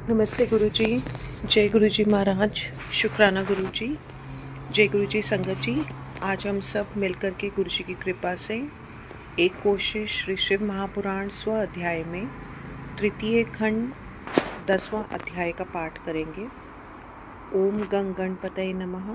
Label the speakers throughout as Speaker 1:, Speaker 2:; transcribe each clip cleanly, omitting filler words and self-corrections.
Speaker 1: नमस्ते गुरुजी। जय गुरुजी महाराज। शुक्राना गुरुजी। जय गुरुजी संगत जी। आज हम सब मिलकर के गुरुजी की कृपा से एक कोशिश श्री शिव महापुराण स्व अध्याय में तृतीय खंड 10वां अध्याय का पाठ करेंगे। ओम गं गणपतये नमः।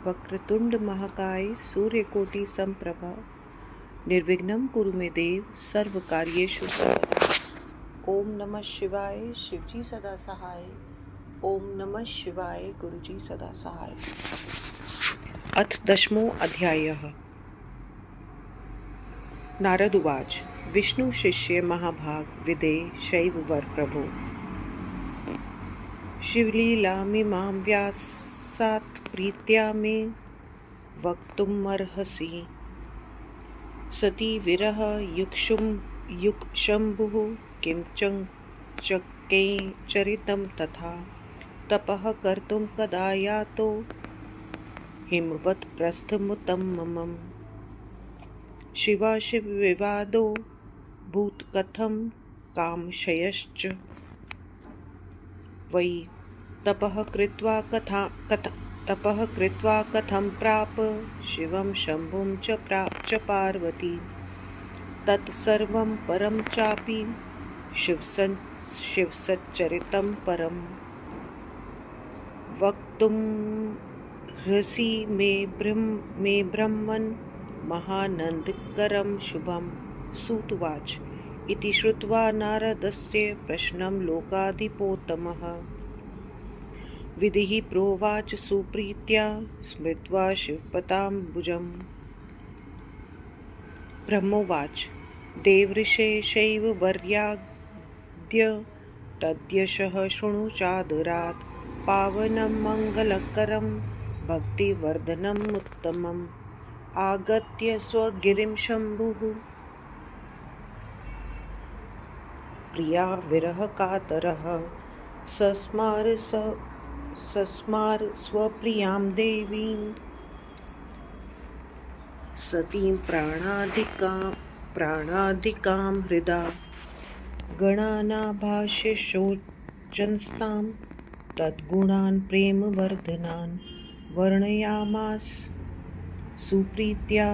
Speaker 1: वक्रतुंड महाकाय सूर्यकोटि समप्रभा निर्विघ्नं कुरु मे देव सर्व कार्येषु सर्वदा। ओम नमः शिवाय शिवजी सदा सहाय। ओम नमः शिवाय गुरुजी सदा सहाय। अथ 10मो अध्यायः। नारद उवाच विष्णु शिष्ये महाभाग विदे शैव वर प्रभो शिवलीलामिमां व्यासात् प्रीत्या मे वक्तुमर्हसि सती विरह युक्शंभुः किं चक्के चरितं तथा तपः कर्तुं कदा यातो हिमवत् प्रस्थमुत्तमम् शिवाशिव विवादो भूत कथं कामशयश्च वै तपः कृत्वा कथं प्राप शिवं शम्भुं च पार्वती तत्सर्वं परं चापि शिवसच्चरितं परं वक्तुं हृसि मे ब्रह्मन् महानन्दकरं शुभं। सूतवाच इति श्रुत्वा नारदस्य प्रश्नं लोकाधिपोत्तमः विधिः प्रोवाच सुप्रीत्या स्मृत्वा शिवपदाम्बुजम्। ब्रह्मोवाच देवऋषे शैव वर्याद्य तद्यशः शृणु चादरात् पावनं मङ्गलकरं भक्तिवर्धनम् उत्तमम् आगत्य स्वगिरिं शम्भुः प्रिया विरह कातरः सस्मार स्वप्रियां देवीं सतीं प्राणाधिकां हृदा गणानाभाष्य शोचन्स्तां तद्गुणान् प्रेमवर्धनान् वर्णयामास सुप्रीत्या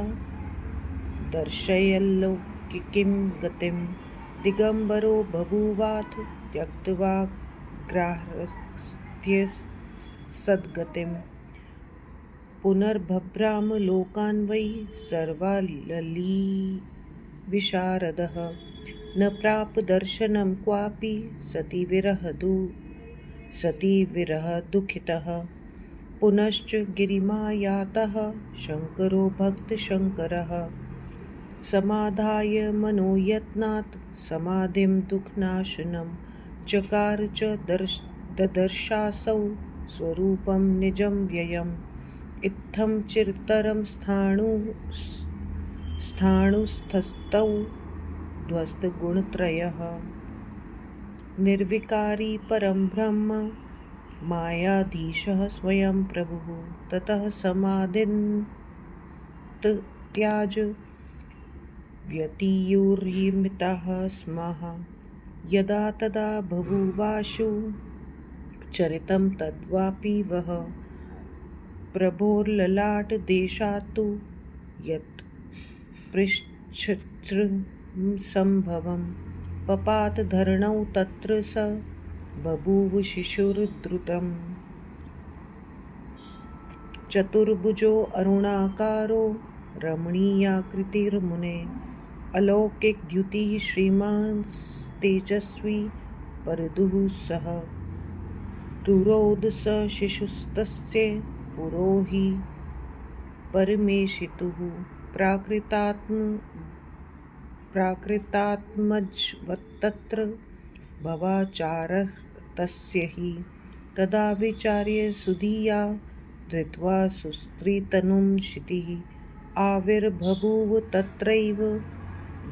Speaker 1: दर्शयल्लौकिकीं गतिं दिगम्बरो बभूवाथ त्यक्त्वा ग्राह्य सद्गतिं पुनर्भभ्राम लोकान् वै सर्वालली विशारदः न प्राप दर्शनं क्वापि सती विरह दुःखितः पुनश्च गिरिमायातः शङ्करो भक्तशङ्करः समाधाय मनोयत्नात् समाधिं दुःखनाशनं चकार च ददर्शासौ स्वरूपं निजं व्ययम् इत्थं चिरतरं स्थाणुस्थस्थौ ध्वस्तगुणत्रयः निर्विकारी परं ब्रह्म मायाधीशः स्वयं प्रभुः ततः समाधिं त्याज व्यतीयुर्यमितः स्मः यदा तदा बभूवाशु चरितं तद्वापि वः प्रभोर्ललाटदेशात्तु यत् पृच्छ्रसम्भवं पपात धरणौ तत्र स बभूव शिशुर्द्रुतम् चतुर्भुजो अरुणाकारो रमणीयाकृतिर्मुने अलौकिकद्युतिः श्रीमान् तेजस्वी परदुः सः तुरोद स शिशुस्तस्य पुरो हि परमेशितुः प्राकृतात्मजवत्तत्र भवाचारः तस्य हि तदा विचार्य सुधिया धृत्वा सुस्त्रीतनुं क्षितिः आविर्बभूव तत्रैव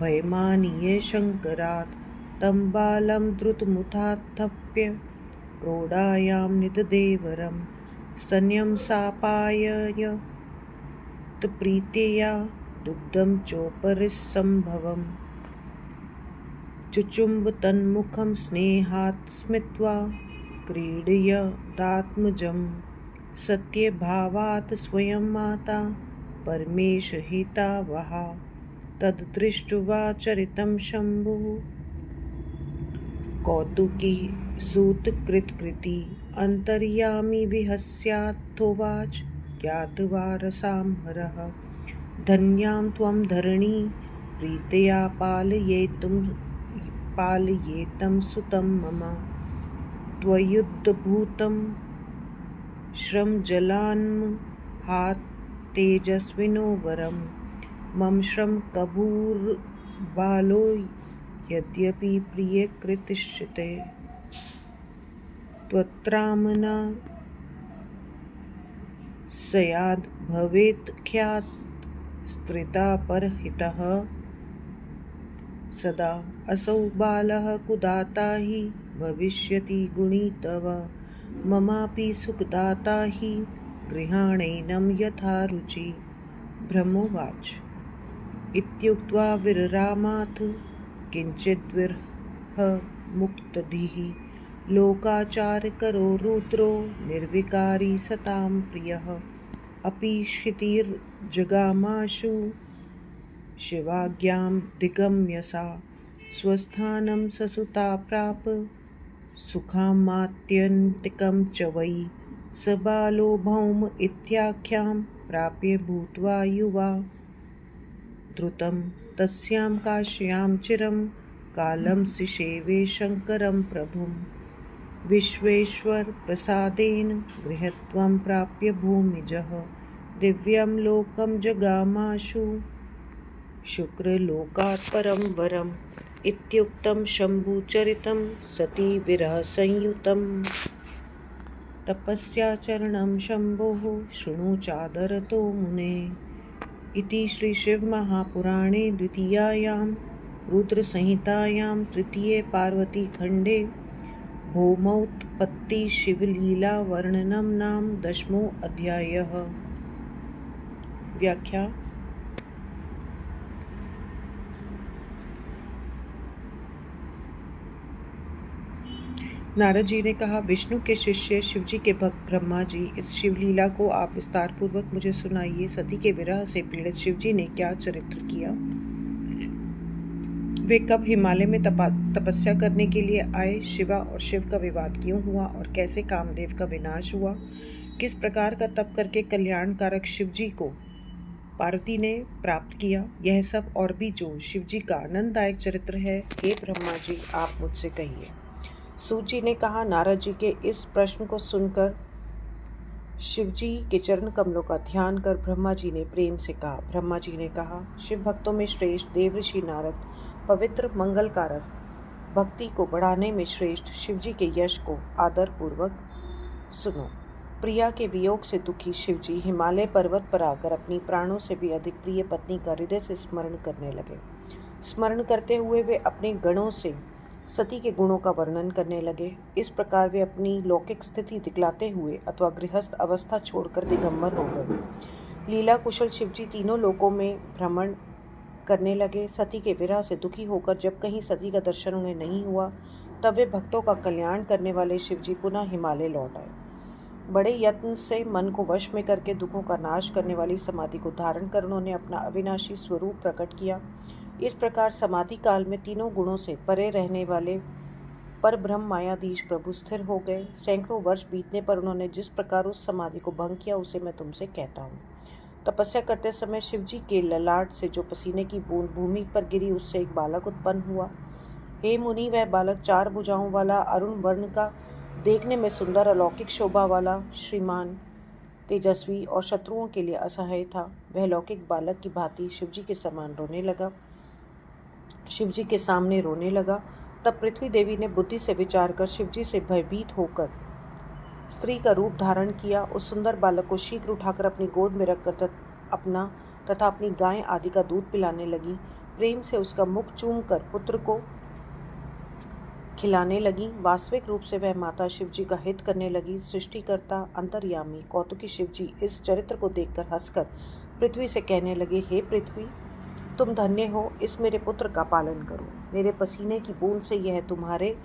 Speaker 1: भयमानीय शङ्करात् तं बालं द्रुतमुत्थाप्य क्रोडायां निददेवरं स्तन्यं सापायय प्रीत्या दुग्धं चोपरिसम्भवम् चुचुम्ब तन्मुखं स्नेहात् स्मित्वा क्रीडयदात्मजं सत्यभावात् स्वयं माता परमेशहितावहा तद्दृष्ट्वा चरितं शम्भुः कौतुकी सूतकृत्कृति अन्तर्यामी विहस्याथोवाच ज्ञात्वा रसांहरः धन्यां त्वं धरणी प्रीतया पालयेतं सुतं मम त्वयुद्भूतं श्रमजलान्महात् तेजस्विनो वरं मम श्रम कभूर्बालो यद्यपि प्रियकृतिश्चिते त्वत्रामना स्याद् भवेत् ख्यात् स्त्रिता परहितः सदा असौ बालः कुदाता हि भविष्यति गुणी तव ममापि सुखदाता हि गृहाणैनं यथा रुचि ब्रह्मोवाच इत्युक्त्वा विररामाथ किञ्चिद्विरह मुक्तधिः लोकाचारकरो रुद्रो निर्विकारी सतां प्रियः अपि क्षितिर्जगामाशु शिवाज्ञां दिगम्य सा स्वस्थानं ससुता प्राप सुखामात्यन्तिकं च वै स बालो भौम इत्याख्यां प्राप्य भूत्वा युवा द्रुतं तस्यां काश्यां चिरं कालं सिषेवे शङ्करं प्रभुं विश्वेश्वर प्रसादेन गृहत्वं प्राप्य भूमिजः दिव्यं लोकं जगामाशु शुक्रलोकात् परं वरम् इत्युक्तं शम्भुचरितं सती विरहसंयुतं तपस्याचरणं शम्भोः शृणु चादरतो मुने इति श्रीशिवमहापुराणे द्वितीयायां रुद्रसंहितायां तृतीये पार्वतीखण्डे भौमोत्पत्तिशिवलीलावर्णनं नाम 10वां अध्यायः। व्याख्या नारद जी ने कहा, विष्णु के शिष्य शिवजी के भक्त ब्रह्मा जी, इस शिवलीला को आप विस्तार पूर्वक मुझे सुनाइए। सती के विरह से पीड़ित शिवजी ने क्या चरित्र किया, वे कब हिमालय में तपस्या करने के लिए आए, शिवा और शिव का विवाद क्यों हुआ और कैसे कामदेव का विनाश हुआ, किस प्रकार का तप करके कल्याणकारक शिवजी को पार्वती ने प्राप्त किया, यह सब और भी जो शिवजी का आनंददायक चरित्र है, हे ब्रह्मा जी आप मुझसे कहिए। सूत जी ने कहा, नारद जी के इस प्रश्न को सुनकर शिवजी के चरण कमलों का ध्यान कर ब्रह्मा जी ने प्रेम से कहा। ब्रह्मा जी ने कहा, शिव भक्तों में श्रेष्ठ देवऋषि नारद पवित्र मंगलकारक भक्ति को बढ़ाने में श्रेष्ठ शिवजी के यश को आदर पूर्वक सुनो। प्रिया के वियोग से दुखी शिवजी हिमालय पर्वत पर आकर अपनी प्राणों से भी अधिक प्रिय पत्नी का हृदय से स्मरण करने लगे। स्मरण करते हुए वे अपने गणों से सती के गुणों का वर्णन करने लगे। इस प्रकार वे अपनी लौकिक स्थिति दिखलाते हुए अथवा गृहस्थ अवस्था छोड़कर दिगंबर हो गए। लीला कुशल शिवजी तीनों लोकों में भ्रमण करने लगे। सती के विरह से दुखी होकर जब कहीं सती का दर्शन उन्हें नहीं हुआ, तब वे भक्तों का कल्याण करने वाले शिवजी पुनः हिमालय लौट आए। बड़े यत्न से मन को वश में करके दुखों का नाश करने वाली समाधि को धारण कर उन्होंने अपना अविनाशी स्वरूप प्रकट किया। इस प्रकार समाधि काल में तीनों गुणों से परे रहने वाले पर ब्रह्म मायाधीश प्रभु स्थिर हो गए। सैकड़ों वर्ष बीतने पर उन्होंने जिस प्रकार उस समाधि को भंग किया, उसे मैं तुमसे कहता हूँ। तपस्या करते समय शिवजी के ललाट से जो पसीने की बूंद भूमि पर गिरी, उससे एक बालक उत्पन्न हुआ। हे मुनि, वह बालक 4 भुजाओं वाला, अरुण वर्ण का, देखने में सुंदर, अलौकिक शोभा वाला, श्रीमान, तेजस्वी और शत्रुओं के लिए असहाय था। वह लौकिक बालक की भांति शिवजी के समान रोने लगा, शिवजी के सामने रोने लगा। तब पृथ्वी देवी ने बुद्धि से विचार कर शिवजी से भयभीत होकर स्त्री का रूप धारण किया। उस सुंदर बालक को शीघ्र उठाकर अपनी गोद में रखकर अपना तथा अपनी गाय आदि का दूध पिलाने लगी। प्रेम से उसका मुख चूम कर पुत्र को खिलाने लगी। वास्तविक रूप से वह माता शिवजी का हित करने लगी। सृष्टिकर्ता अंतर्यामी कौतुकी शिवजी इस चरित्र को देखकर हंसकर पृथ्वी से कहने लगे, हे पृथ्वी, तुम धन्य हो, इस मेरे पुत्र का पालन करो। मेरे पसीने की बूंद से यह तुम्हारे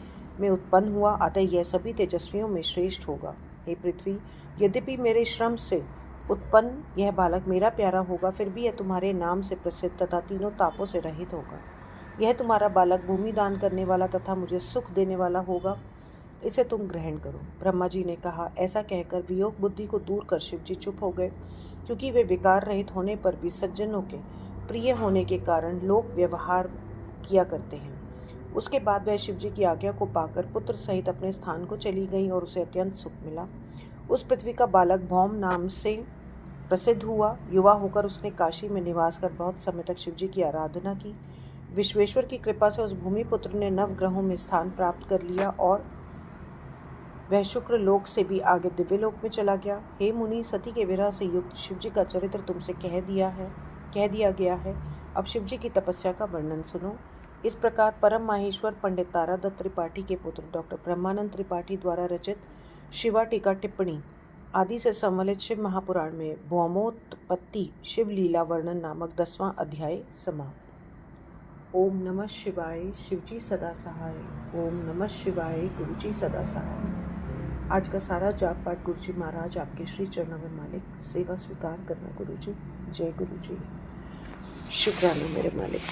Speaker 1: में उत्पन्न हुआ, अतः यह सभी तेजस्वियों में श्रेष्ठ होगा। हे पृथ्वी, यद्यपि मेरे श्रम से उत्पन्न यह बालक मेरा प्यारा होगा, फिर भी यह तुम्हारे नाम से प्रसिद्ध तथा तीनों तापों से रहित होगा। यह तुम्हारा बालक भूमि दान करने वाला तथा मुझे सुख देने वाला होगा, इसे तुम ग्रहण करो। ब्रह्मा जी ने कहा। ऐसा कहकर वियोग बुद्धि को दूर कर शिव जी चुप हो गए, क्योंकि वे विकार रहित होने पर भी सज्जनों के प्रिय होने के कारण लोक व्यवहार किया करते हैं। उसके बाद वह शिव जी की आज्ञा को पाकर पुत्र सहित अपने स्थान को चली गई और उसे अत्यंत सुख मिला। उस पृथ्वी का बालक भौम नाम से प्रसिद्ध हुआ। युवा होकर उसने काशी में निवास कर बहुत समय तक शिव जी की आराधना की। विश्वेश्वर की कृपा से उस भूमिपुत्र ने नवग्रहों में स्थान प्राप्त कर लिया और वह शुक्र लोक से भी आगे दिव्य लोक में चला गया। हे मुनि, सती के विरह से युक्त शिव जी का चरित्र तुमसे कह दिया गया है। अब शिव जी की तपस्या का वर्णन सुनो। इस प्रकार परम माहेश्वर पंडित तारादत्त त्रिपाठी के पुत्र डॉक्टर ब्रह्मानंद त्रिपाठी द्वारा रचित शिवा टीका टिप्पणी आदि से सम्मिलित शिव महापुराण में भौमोत्पत्ति शिव लीला वर्णन नामक 10वां अध्याय समाप्त। ओम नमः शिवाय, शिवजी सदा सहाय। ओम नमः शिवाय, गुरुजी सदा सहाय। आज का सारा जाप पाठ गुरुजी महाराज आपके श्री चरणों में मालिक, सेवा स्वीकार करना गुरुजी। जय गुरुजी। शुक्राना मेरे मालिक।